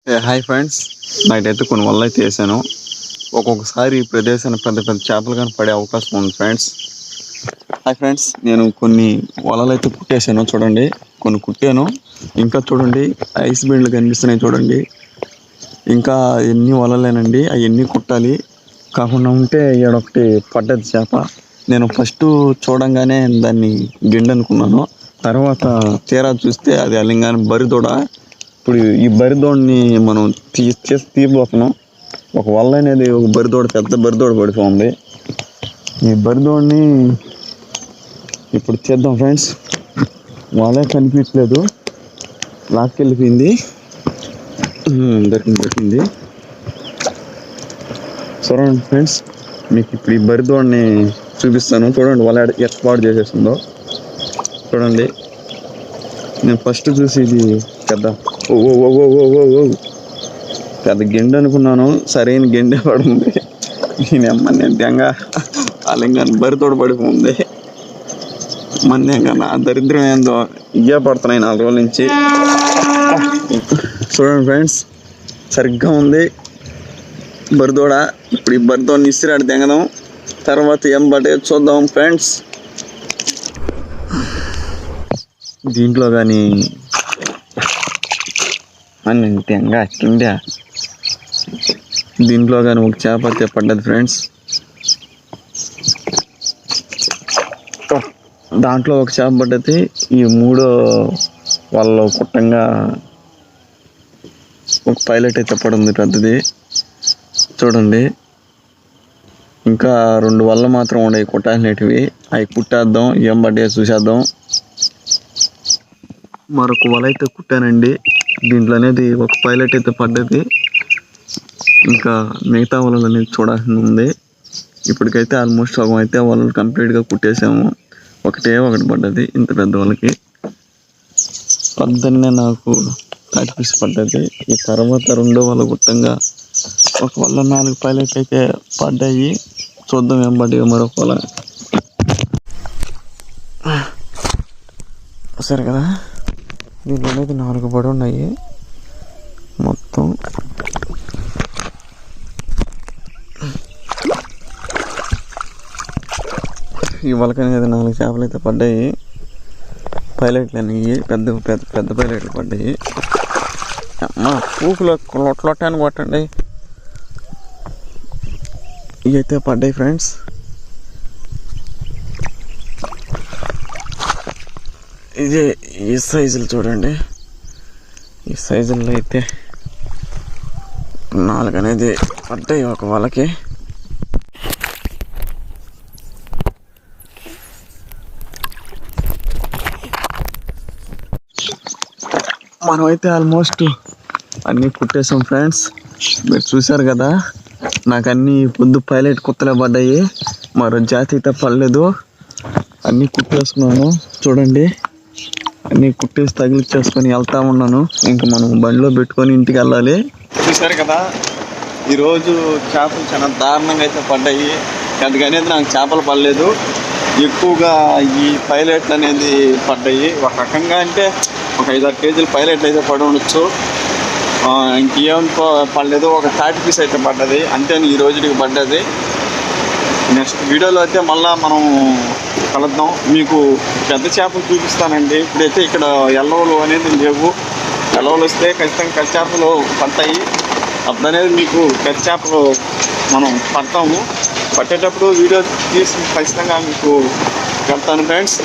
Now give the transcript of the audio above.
Hi friends, night కొన్ని వలలు అయితే వేసాను. ఒక్కొక్కసారి ఈ ప్రదేశాన్ని పెద్ద పెద్ద చేపలు కానీ పడే అవకాశం ఉంది ఫ్రెండ్స్. హాయ్ ఫ్రెండ్స్, నేను కొన్ని వలలు అయితే కుట్టేసాను. చూడండి, కొన్ని కుట్టాను. ఇంకా చూడండి, ఐస్ బెండ్లు కనిపిస్తున్నాయి చూడండి. ఇంకా ఎన్ని వలలేనండి, అవన్నీ కుట్టాలి. కాకుండా ఉంటే ఈడొకటి పడ్డది చేప. నేను ఫస్ట్ చూడంగానే దాన్ని గిండి అనుకున్నాను. తర్వాత తీరా చూస్తే అది అలింగాని బరిదోడ. ఇప్పుడు ఈ బరిదోడిని మనం తీయబోతున్నాం. ఒక వల్ల అనేది ఒక బరిదోడ, పెద్ద బరిదోడ పడిపోయింది. ఈ బరిదోడిని ఇప్పుడు చేద్దాం ఫ్రెండ్స్. వాళ్ళే కనిపించలేదు, లాక్కెళ్ళిపోయింది. దొరికింది. చూడండి ఫ్రెండ్స్, మీకు ఇప్పుడు ఈ బరిదోడిని చూపిస్తాను. చూడండి వాళ్ళ ఎక్స్పాట్ చేసేస్తుందో చూడండి. నేను ఫస్ట్ చూసి ఇది పెద్ద పెద్ద గిండి అనుకున్నాను. సరైన గిండే పడుతుంది. నేను దెంగ అలింగాన్ని బరితోడు పడిపోయింది. నా దరిద్రం ఏందో ఇవే పడుతున్నాయి 4 రోజుల నుంచి. చూడండి ఫ్రెండ్స్, సరిగ్గా ఉంది బరిదోడ. ఇప్పుడు ఈ బరిదోడిని ఇసిరాడు దెంగదాం. తర్వాత ఏం పడే చూద్దాం ఫ్రెండ్స్. దీంట్లో కానీ దెంగ అట్లుండే, దీంట్లో కానీ ఒక చేప అయితే పడ్డది ఫ్రెండ్స్. దాంట్లో ఒక చేప పడ్డది. ఈ 3వ వాళ్ళలో కుట్టంగా ఒక పైలట్ అయితే పడింది పెద్దది. చూడండి, ఇంకా 2 వల్ల మాత్రం ఉన్నాయి కుట్టాల్సినవి. అవి కుట్టేద్దాం, ఏం పడ్డాయో చూసేద్దాం. మరొక వల అయితే కుట్టానండి. దీంట్లో అనేది ఒక పైలట్ అయితే పడ్డది. ఇంకా మిగతా వలలు అనేది చూడాల్సి ఉంది. ఇప్పటికైతే ఆల్మోస్ట్ సగం అయితే వలలు కంప్లీట్గా కుట్టేసాము. ఒకటి పడ్డది ఇంత పెద్ద వాళ్ళకి. పొద్దున్నే నాకు 30 పీస్ పడ్డది. ఈ తర్వాత 2వ వల గుట్టంగా ఒక వల్ల 4 పైలట్ అయితే పడ్డాయి. చూద్దాం ఏం పడ్డాయో మరొక వల. సరే కదా, దీంట్లో అనేది 4 పడి ఉన్నాయి మొత్తం. ఈ వలక అనేది 4 చేపలు అయితే పడ్డాయి. పైలట్లు అనేవి పెద్ద పైలట్లు పడ్డాయి. అమ్మ పూకులు లొట్టని కొట్టండి. ఇవి అయితే పడ్డాయి ఫ్రెండ్స్. ఇదే ఈ సైజులు చూడండి. ఈ సైజుల్లో అయితే 4 అనేది పడ్డాయి ఒక వలకి. మనమైతే ఆల్మోస్ట్ అన్నీ కుట్టేసాం ఫ్రెండ్స్. మీరు చూసారు కదా, నాకు అన్నీ పొద్దు పైలట్ కుత్తలే పడ్డాయి. మరో జాతి అయితే పడలేదు. అన్నీ కుట్టేసుకున్నాను. చూడండి, అన్నీ కుట్టేసి తగిలిచ్చేసుకొని వెళ్తా ఉన్నాను. ఇంకా మనం బండిలో పెట్టుకొని ఇంటికి వెళ్ళాలి. చూసారు కదా, ఈరోజు చేపలు చాలా దారుణంగా అయితే పడ్డాయి. అందుకనేది నాకు చేపలు పడలేదు. ఎక్కువగా ఈ పైలట్లు అనేది పడ్డాయి. ఒక రకంగా అంటే ఒక 5-6 కేజీలు పైలట్లు అయితే పడి ఉండొచ్చు. ఇంకేం పడలేదు. ఒక 30 పీస్ అయితే పడ్డది అంతే. ఈ రోజుకి పడ్డది. నెక్స్ట్ వీడియోలో అయితే మళ్ళీ మనం కలుద్దాం. మీకు పెద్ద చేపలు చూపిస్తానండి. ఇప్పుడైతే ఇక్కడ ఎల్లవలు అనేది లేవు. ఎల్లవలు వస్తే ఖచ్చితంగా కచ్చి చేపలు పడతాయి. అప్పుడనేది మీకు కచ్చి చేపలు మనం పడతాము. పట్టేటప్పుడు వీడియో తీసి ఖచ్చితంగా మీకు పెడతాను ఫ్రెండ్స్.